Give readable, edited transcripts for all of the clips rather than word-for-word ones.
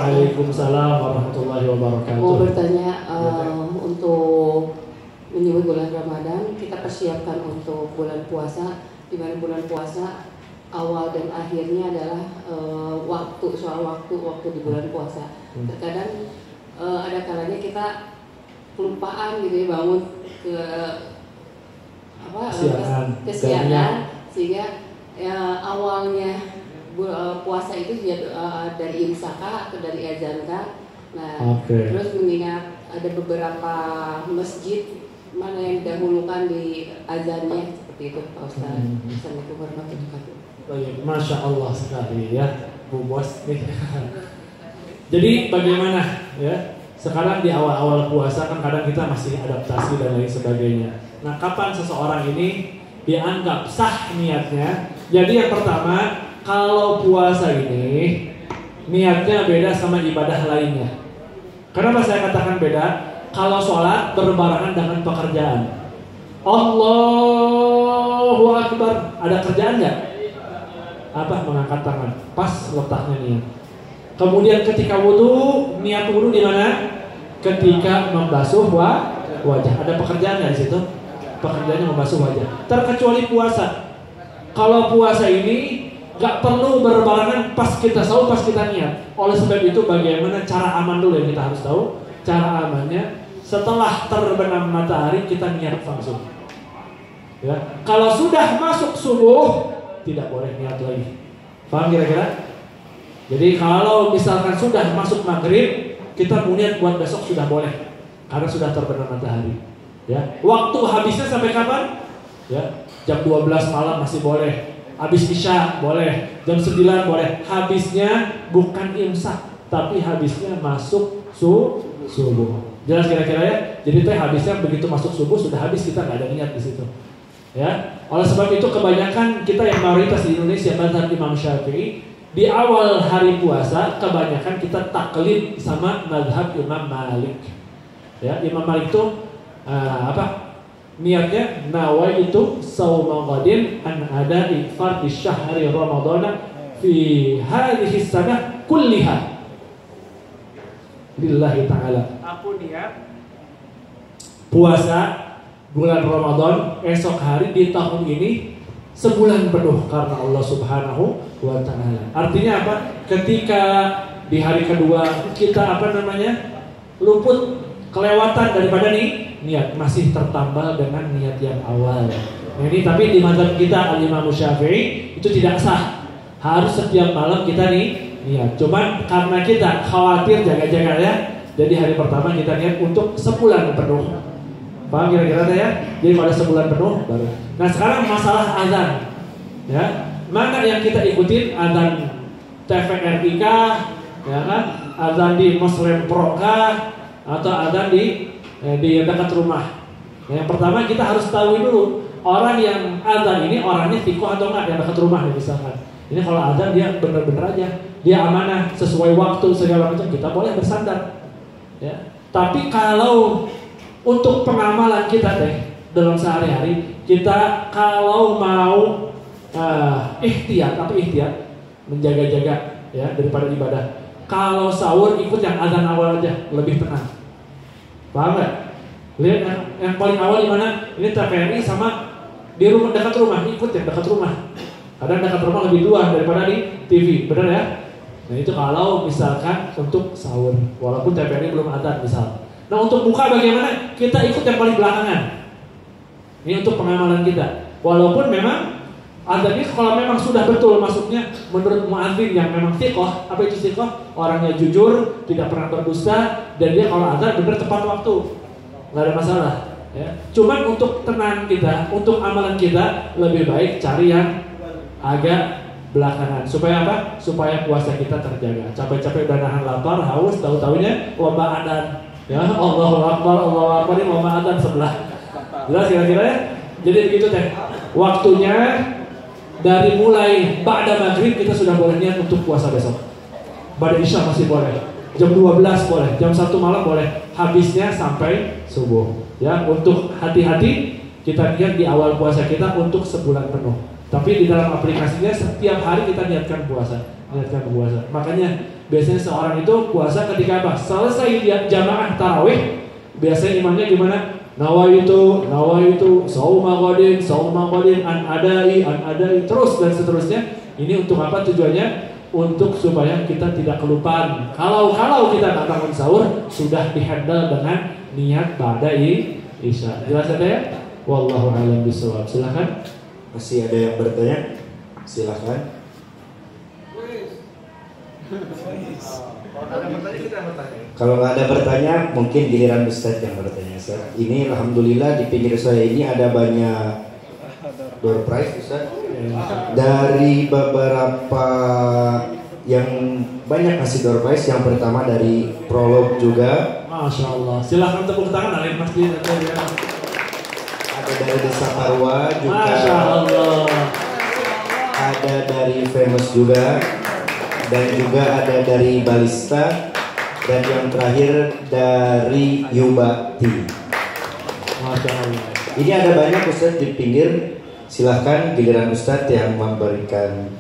Waalaikumsalam warahmatullahi wabarakatuh. Mau bertanya untuk menyebut bulan Ramadan, kita persiapkan untuk bulan puasa, di mana bulan puasa awal dan akhirnya adalah soal waktu di bulan puasa. Terkadang ada kalanya kita kelupaan gitu ya, bangun kesiangan sehingga awalnya puasa itu dari imsaka atau dari azankah. Nah, terus mengingat ada beberapa masjid mana yang didahulukan di azannya seperti itu, Pak Ustaz. Assalamualaikum warahmatullahi wabarakatuh. Baik, Masya Allah sekali ya, Bu Bos nih. Jadi bagaimana ya? Sekarang di awal-awal puasa kan kadang kita masih adaptasi dan lain sebagainya. Nah, kapan seseorang ini dianggap sah niatnya? Jadi yang pertama, kalau puasa ini niatnya beda sama ibadah lainnya. Kenapa saya katakan beda? Kalau sholat berbarengan dengan pekerjaan. Allahu Akbar, ada kerjaan nggak? Apa? Mengangkat tangan. Pas letaknya niat. Kemudian ketika wudhu, niat wudhu di mana? Ketika membasuh wajah. Ada pekerjaan nggak di situ? Pekerjaannya membasuh wajah. Terkecuali puasa. Kalau puasa ini nggak perlu berbarengan pas kita sahur, pas kita niat. Oleh sebab itu bagaimana cara aman dulu yang kita harus tahu. Cara amannya setelah terbenam matahari kita niat langsung. Ya. Kalau sudah masuk subuh tidak boleh niat lagi. Paham kira-kira? Jadi kalau misalkan sudah masuk maghrib, kita mau niat buat besok sudah boleh, karena sudah terbenam matahari. Ya, waktu habisnya sampai kapan? Ya, jam 12 malam masih boleh. Habis isya boleh, jam 9 boleh. Habisnya bukan imsak, tapi habisnya masuk subuh. Jelas kira-kira ya? Jadi habisnya begitu masuk subuh sudah habis, kita nggak ada niat di situ. Ya, oleh sebab itu kebanyakan kita yang mayoritas di Indonesia mazhab Imam Syafi'i di awal hari puasa kebanyakan kita taklid sama mazhab Imam Malik. Ya, Imam Malik itu niatnya nawaitu shauma ghadin an ada'i fardhi syahri ramadhana fi hadhihi sanah kulliha lillahi ta'ala. Aku niat puasa bulan Ramadan esok hari di tahun ini sebulan penuh karena Allah Subhanahu wa ta'ala. Artinya apa? Ketika di hari kedua kita luput kelewatan daripada niat, masih tertambal dengan niat yang awal. Nah ini tapi di mazhab kita Al-Imam Syafi'i itu tidak sah. Harus setiap malam kita niat. Cuman karena kita khawatir jaga-jaga ya, jadi hari pertama kita niat untuk sebulan penuh. Paham kira-kira ya? Jadi pada sebulan penuh baru. Nah sekarang masalah azan, ya mana yang kita ikutin? Azan TVRI kah, ya kan? Azan di Muslim Pro kah, atau azan di dekat rumah? Nah, yang pertama kita harus tahu dulu orang yang azan ini orangnya fikoh atau enggak yang dekat rumah misalkan. Ini kalau azan dia bener-bener aja, dia amanah sesuai waktu segala macam, kita boleh bersandar. Ya. Tapi kalau untuk pengamalan kita dalam sehari-hari, kita kalau mau ihtiyat menjaga-jaga ya daripada ibadah. Kalau sahur ikut yang azan awal aja, lebih tenang. Paham nggak? Lihat yang paling awal di mana? Ini TVRI sama di rumah dekat rumah, ikut yang dekat rumah. Kadang dekat rumah lebih tua daripada di TV, benar ya? Nah itu kalau misalkan untuk sahur, walaupun TVRI belum azan misal. Nah untuk buka bagaimana? Kita ikut yang paling belakangan. Ini untuk pengamalan kita. Walaupun memang azannya kalau memang sudah betul masuknya menurut muadzin yang memang thiqah. Apa itu thiqah? Orangnya jujur, tidak pernah berdusta, dan dia kalau azan benar tepat waktu, nggak ada masalah. Ya. Cuman untuk tenang kita, untuk amalan kita lebih baik cari yang agak belakangan. Supaya apa? Supaya puasa kita terjaga. Capek-capek udah nahan lapar, haus, tahu-tahunya lomba adan. Ya, Allahu Akbar, ini lomba adan sebelah. Jelas kira-kira ya? Jadi begitu teh. Waktunya dari mulai ba'da maghrib kita sudah boleh niat untuk puasa besok. Ba'da isya masih boleh. Jam 12 boleh, jam 1 malam boleh. Habisnya sampai subuh. Ya, untuk hati-hati kita niat di awal puasa kita untuk sebulan penuh. Tapi di dalam aplikasinya setiap hari kita niatkan puasa. Makanya Biasanya seorang itu puasa ketika apa? Selesai jamaah tarawih, biasanya imamnya gimana? Nawaitu, sauma qadin, an adai, terus dan seterusnya. Ini untuk apa tujuannya? Untuk supaya kita tidak kelupaan. Kalau kita nggak bangun sahur, sudah dihandle dengan niat badai isya. Jelas ya? Wallahu a'lam bishawab. Silakan. Masih ada yang bertanya? Silakan. Kalau nggak ada bertanya, mungkin giliran Ustadz yang bertanya. Ustadz, ini alhamdulillah di pinggir saya ini ada banyak door prize, Ustadz. Dari beberapa yang banyak ngasih door prize. Yang pertama dari Prolog juga. Masya Allah. Silahkan tepuk tangan dari masjid. Ada dari Desa Parwa juga. Masya Allah. Ada dari Famous juga. Dan juga ada dari Balista. Dan yang terakhir dari Yubati. Masya Allah. Ini ada banyak Ustadz di pinggir. Silahkan giliran Ustadz yang memberikan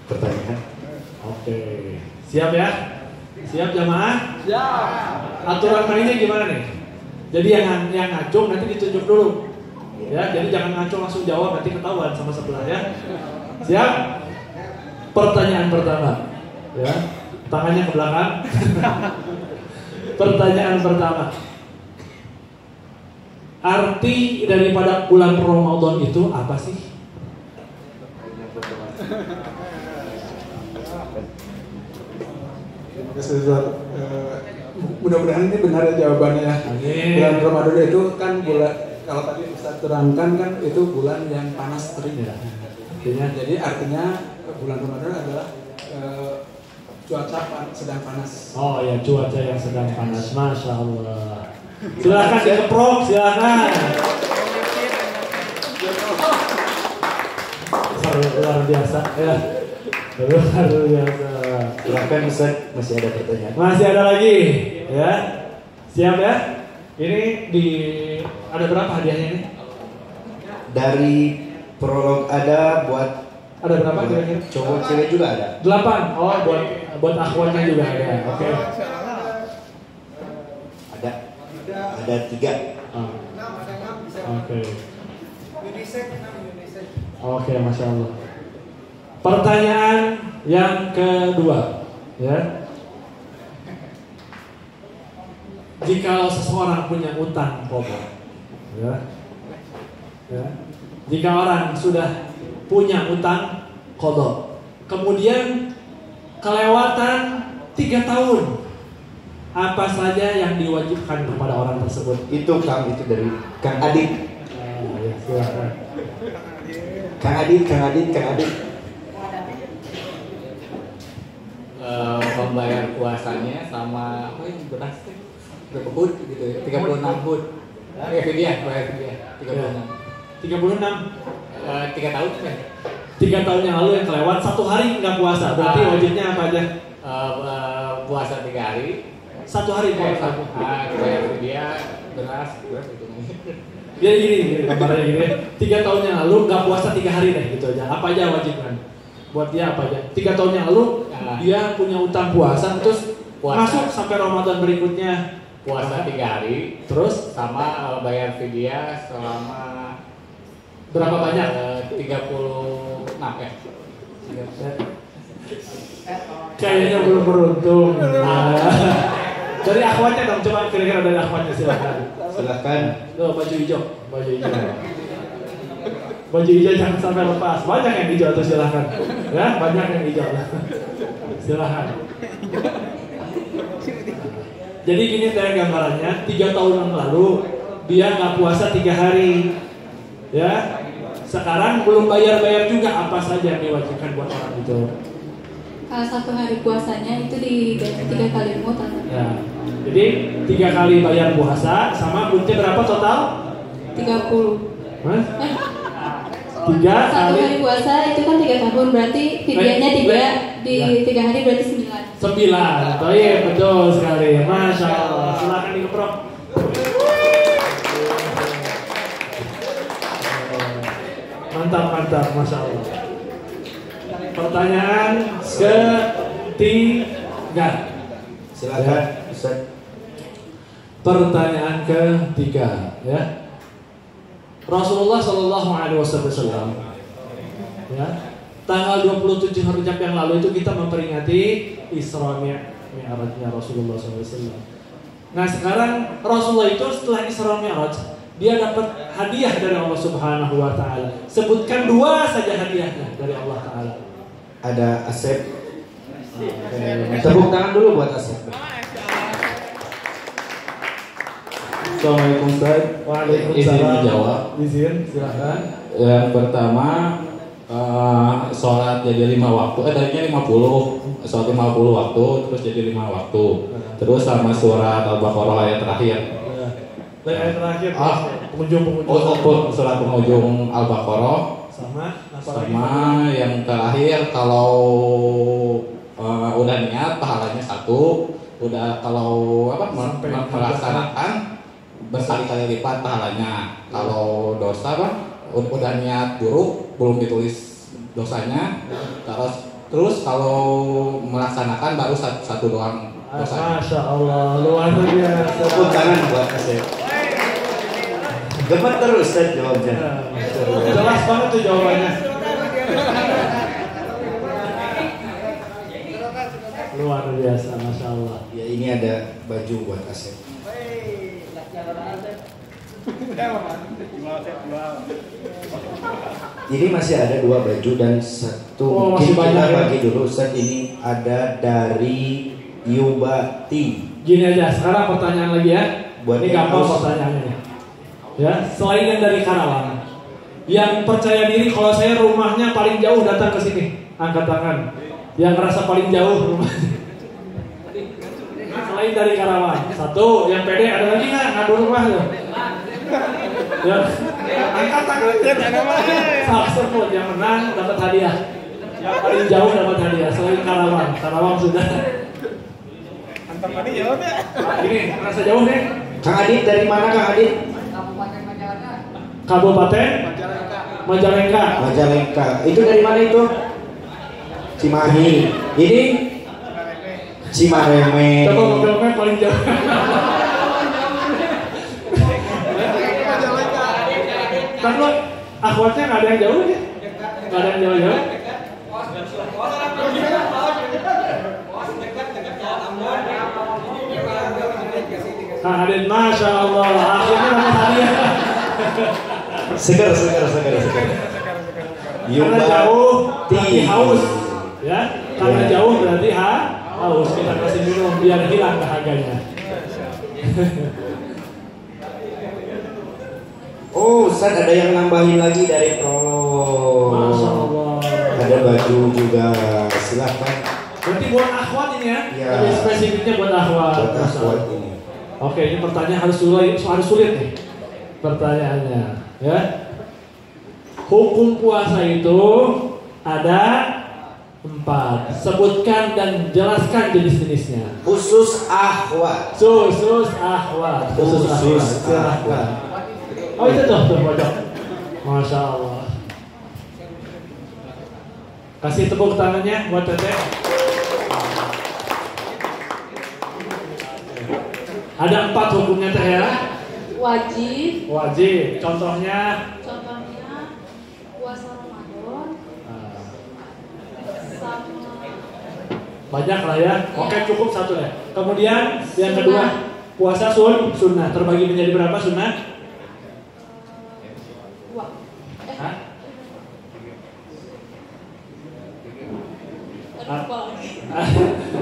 pertanyaan. Oke. Siap ya? Siap jamaah? Siap. Aturan mainnya gimana nih? Jadi yang ngacung nanti ditunjuk dulu. Ya, jadi jangan ngacung langsung jawab, nanti ketahuan sama sebelah ya. Siap? Pertanyaan pertama. Ya, tangannya ke belakang. Pertanyaan pertama. Arti daripada bulan Ramadan itu apa sih? Terima kasih Ustaz. Mudah-mudahan ini benar ya jawabannya ya. Bulan Ramadan itu kan bulan, kalau tadi Ustaz terangkan kan itu bulan yang panas terik ya. Jadi artinya bulan Ramadan adalah cuaca sedang panas. Oh ya, cuaca yang sedang panas. Masya Allah. Silakan dikeprok, silakan. Luar biasa ya. Luar biasa. Silakan Ustaz, masih ada pertanyaan. Masih ada lagi ya. Siap ya? Ini ada berapa hadiahnya ini? Dari Prolog ada buat. Ada berapa kira-kira? Cowok cewek juga ada. 8. Oh, buat akhwatnya juga ada. Oke. Ada 3. Oke. Oke, Masya Allah. Pertanyaan yang kedua, ya. Jikalau seseorang punya utang pokok, ya. Jika orang sudah punya utang qadha, kemudian kelewatan 3 tahun, apa saja yang diwajibkan kepada orang tersebut? Itu dari Kang Adit. Ya, silakan. Kang Adit. Membayar puasanya sama apa ini beras berapa hud gitu ya, 36 hud. Ya fidyah, bayar fidyah 36. 3 tahun kan? 3 tahun yang lalu yang kelewat 1 hari nggak puasa, berarti wajibnya apa aja? Puasa 3 hari. 1 hari puasa. Bayar fidyah beras gitu. Jadi gini gambarnya gini. 3 tahun yang lalu nggak puasa 3 hari deh gitu aja. Apa aja wajibkan? Buat dia apa aja? 3 tahun yang lalu dia punya utang puasa, terus masuk sampai Ramadan berikutnya puasa 3 hari, terus sama bayar fidyah selama berapa banyak? 36 ya. Kayaknya belum beruntung. Dari akhwatnya dong, coba kira-kira dari akhwatnya silakan. Tuh baju hijau. Baju hijau jangan sampai lepas. Banyak yang hijau tuh silakan. Ya, banyak yang hijau. Silakan. Jadi gini saya gambarannya, 3 tahun yang lalu dia nggak puasa 3 hari, ya. Sekarang belum bayar juga, apa saja yang diwajibkan buat orang itu? Kalau 1 hari puasanya itu diganti 3 kali mutan. Ya. Jadi 3 kali bayar puasa sama bunyi berapa total? 30. Mas? 3 1 kali hari puasa itu kan 3 tahun, berarti fidyahnya 3 di 3 hari berarti 9. 9. Oh iya, betul sekali. Masya Allah. Silakan dikeprok. Mantap, Masya Allah. Pertanyaan ketiga. Enggak. Silakan Ustaz. Pertanyaan ketiga, ya. Rasulullah Shallallahu Alaihi Wasallam, ya, tanggal 27 Rajab yang lalu itu kita memperingati Isra Mi'rajnya Rasulullah SAW. Nah sekarang Rasulullah itu setelah Isra Mi'raj dia dapat hadiah dari Allah Subhanahu Wa Taala. Sebutkan 2 saja hadiahnya dari Allah Taala. Ada Asep. Tepuk tangan dulu buat Asep. Assalamualaikum Ustaz. Waalaikumsalam. Izin menjawab. Izin, silakan. Yang pertama, sholat jadi 5 waktu. Tadinya 50, sholat 50 waktu, terus jadi 5 waktu. Terus sama surat Al-Baqarah ayat terakhir. Ayat terakhir. Penghujung. Surat penghujung Al-Baqarah. Sama yang terakhir kalau udah niat pahalanya 1. Udah kalau melaksanakan berkali-kali lipat pahalanya. Kalau dosa udah niat buruk belum ditulis dosanya. Terus kalau melaksanakan baru satu doang dosanya. Masya Allah, luar biasa. Tepuk tangan buat Asep. Gemet terus Ustaz jawabnya. Jelas banget tuh jawabannya. Luar biasa, Masya Allah. Ya ini ada baju buat Asep. Ini masih ada 2 baju dan 1 mungkin kita bagi dulu. Ustaz ini ada dari Yubati. Gini aja, sekarang pertanyaan lagi ya. Buat ini gampang pertanyaannya. Ya, selain yang dari Karawang, yang percaya diri kalau saya rumahnya paling jauh datang ke sini, angkat tangan. Yang ngerasa paling jauh rumahnya. Selain dari Karawang, 1, yang pede ada lagi nggak ngadu rumah tuh? Ya, angkat tangan. Sakseput yang menang dapat hadiah. Yang paling jauh dapat hadiah selain Karawang. Karawang sudah. Antar tadi jawabnya. Ini merasa jauh deh. Kang Adit dari mana Kang Adit? Kabupaten Majalengka. Majalengka. Itu dari mana itu? Cimahi. Ini Cimareme. Coba mobilnya paling jauh. Kan lo akhwatnya nggak ada yang jauh ya? Nggak ada yang jauh-jauh. Kang Adit, Masya Allah, akhirnya dapat hadiah. Segar. Karena jauh berarti haus, ya. Karena jauh berarti haus. Kita kasih minum biar hilang dahaganya. Oh, Ustaz ada yang nambahin lagi dari prolog. Masya Allah. Ada baju juga, silahkan. Berarti buat akhwat ini ya? Ya. Lebih spesifiknya buat akhwat. Buat akhwat ini. Oke, ini pertanyaan harus sulit nih. Pertanyaannya, ya. Hukum puasa itu ada 4. Sebutkan dan jelaskan jenis-jenisnya. Khusus akhwat. Khusus akhwat. Silahkan. Oh itu tuh pojok. Masya Allah. Kasih tepuk tangannya buat Teteh. Ada 4 hukumnya Teh ya. Wajib. Contohnya puasa Ramadan. Sama banyak lah ya. Oke, cukup 1 ya. Kemudian yang kedua puasa sunnah. Terbagi menjadi berapa sunnah?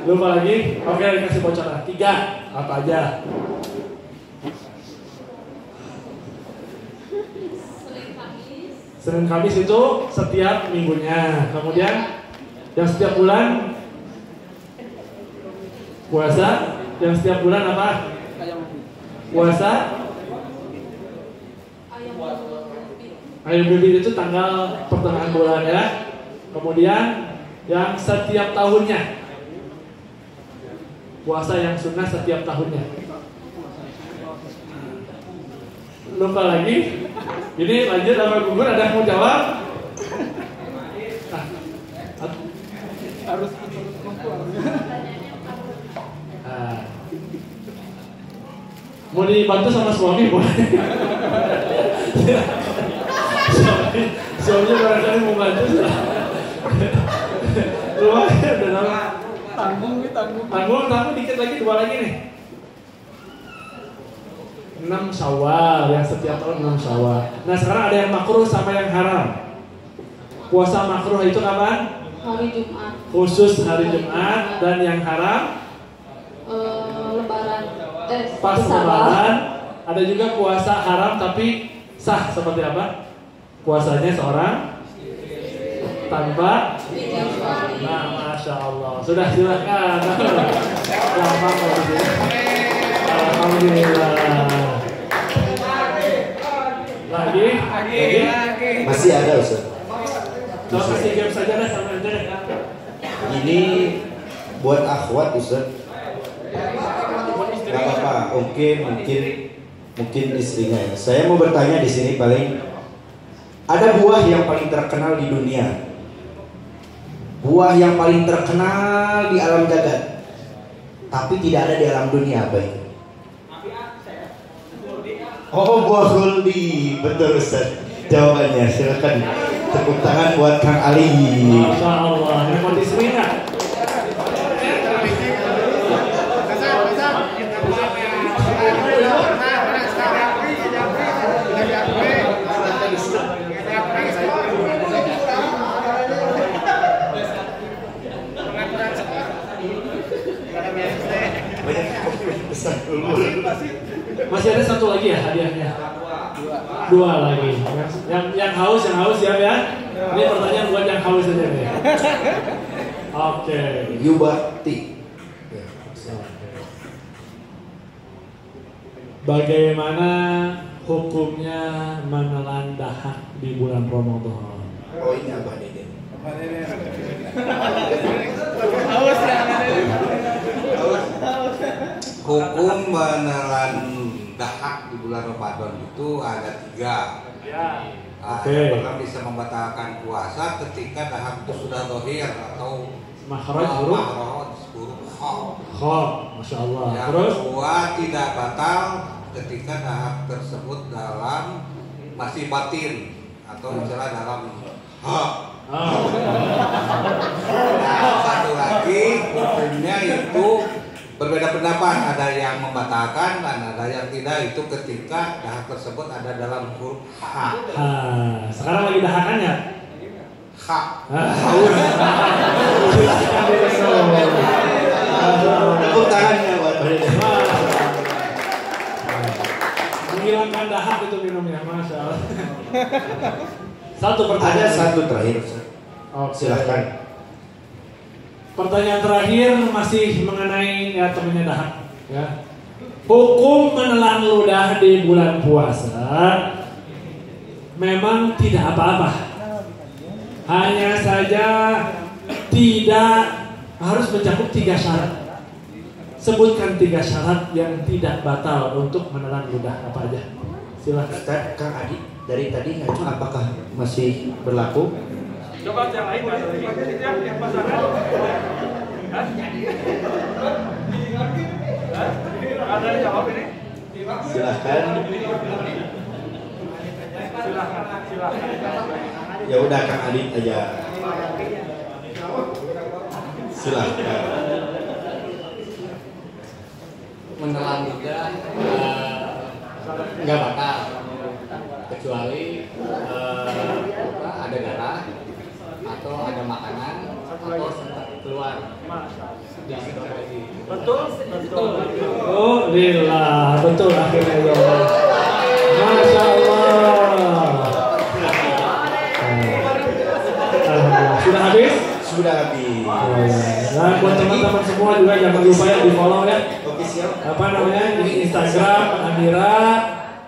Lupa lagi. Oke, kasih bocoran. 3 apa aja? Senin Kamis itu setiap minggunya. Kemudian yang setiap bulan puasa. Yang setiap bulan apa? Puasa Ayam Bibir itu tanggal pertengahan bulan ya. Kemudian yang setiap tahunnya, puasa yang sunnah setiap tahunnya. Lupa lagi. Ini lanjut sama gugur, ada yang mau jawab? Harus Mau dibantu sama suami boleh. Suaminya barangkali mau bantu. Lumayan udah lama. Tanggung dikit lagi, 2 lagi nih. 6 Syawal, yang setiap tahun 6 Syawal. Nah sekarang ada yang makruh sama yang haram. Puasa makruh itu kapan? Hari Jumat. Khusus hari Jumat. Dan yang haram? Lebaran. Pas Lebaran. Ada juga puasa haram tapi sah seperti apa? Puasanya seorang tanpa. Nah, masya Allah. Sudah silakan. Gampang kalau gitu. Alhamdulillah. Lagi? Masih ada Ustaz. Kalau kasih game saja deh sama aja deh. Ini buat akhwat Ustaz. Gak apa-apa. Oke, mungkin istrinya ya. Saya mau bertanya di sini paling ada buah yang paling terkenal di dunia. Buah yang paling terkenal di alam jagat. Tapi tidak ada di alam dunia apa itu? Oh, buah guldi. Betul Ustaz. Jawabannya silakan. Tepuk tangan buat Kang Ali. Masya Allah. Nepotisme nggak? Masih ada satu lagi ya hadiahnya? Dua lagi. Yang haus ya ya. Ini pertanyaan buat yang haus aja nih. Oke. Yubati. Bagaimana hukumnya menelan dahak di bulan Ramadan? Oh ini Abah Dede. Hukum menelan dahak di bulan Ramadan itu ada 3. Yang pertama bisa membatalkan puasa ketika dahak itu sudah zahir atau makhraj huruf kha. Masya Allah. Yang kedua tidak batal ketika dahak tersebut dalam masih batin atau misalnya dalam ha. Nah, satu lagi hukumnya itu berbeda pendapat, ada yang membatalkan dan ada yang tidak, itu ketika dahak tersebut ada dalam huruf H. Sekarang lagi dahakannya? H. Tepuk tangannya buat menghilangkan dahak itu minumnya, masya Allah. Satu pertanyaan. Ada satu terakhir. Silahkan. Pertanyaan terakhir masih mengenai ya temannya dahak. Ya. Hukum menelan ludah di bulan puasa memang tidak apa-apa. Hanya saja tidak harus mencakup 3 syarat. Sebutkan 3 syarat yang tidak batal untuk menelan ludah, apa aja? Silakan. Ustaz, Kang Adi, dari tadi apakah masih berlaku? Coba yang lain yang pasangan. Ada yang jawab ini? Silahkan. Ya udah Kang Adi aja. Silahkan. Menelan ludah nggak batal kecuali ada darah atau ada makanan atau sempat keluar di situasi. Betul. Oh, lillah, betul akhirnya ya Allah. Masya Allah. Sudah habis? Sudah habis. Nah, buat teman-teman semua juga jangan lupa ya di follow ya. Oke, siap. Apa namanya di Instagram Amira,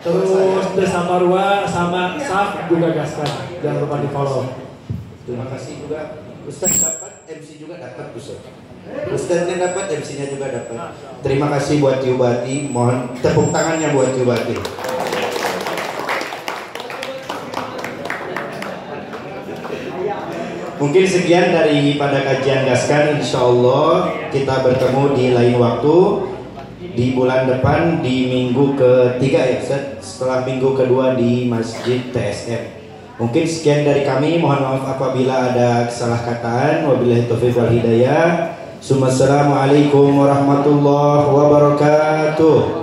terus Desa Parwa sama Saf juga gaskan. Jangan lupa di follow. Terima kasih juga. Ustaz dapat, MC juga dapat Ustaz. Ustaznya dapat, MC-nya juga dapat. Terima kasih buat Yubati. Mohon tepuk tangannya buat Yubati. Mungkin sekian daripada kajian Gaskan. Insya Allah kita bertemu di lain waktu. di bulan depan di minggu ketiga ya Ustaz, setelah minggu kedua di Masjid TSM. Mungkin sekian dari kami, mohon maaf apabila ada kesalahan. Wabillahi taufiq wal hidayah. Assalamualaikum warahmatullahi wabarakatuh.